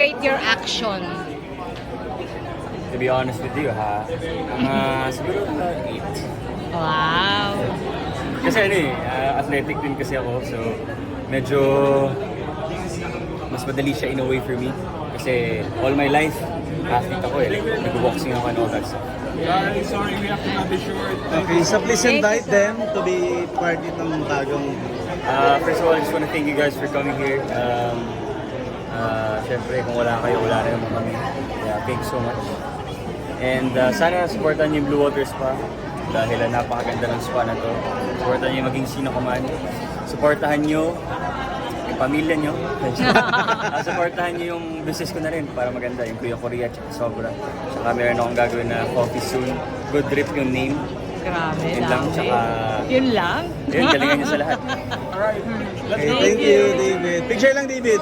Rate your action. To be honest with you, ha? Siguro 8. Wow. Kasi athletic din kasi ako, so medyo mas madali siya in a way for me. Kasi all my life, athlete ako eh. Nag-boxing ako and all that stuff. Sorry, we have to cut it short. Okay, so please invite them to be part ng bagong... First of all, I just want to thank you guys for coming here. Siyempre, kung wala kayo, wala rin naman kami. Yeah, thanks so much. And sana supportan niyo yung Blue Water Spa dahil napakaganda ng spa na to. Supportan niyo maging sino ka man. Supportahan niyo yung pamilya niyo. Supportahan niyo yung business ko na rin para maganda. Yung Kuya Korea at Sobra. Tsaka meron akong gagawin na coffee soon. Good Drip yung name. Grabe. Yun lang. Tsaka Yun lang? yun, galingan niyo sa lahat. Alright, let's Okay, go. thank you, David. Picture lang, David.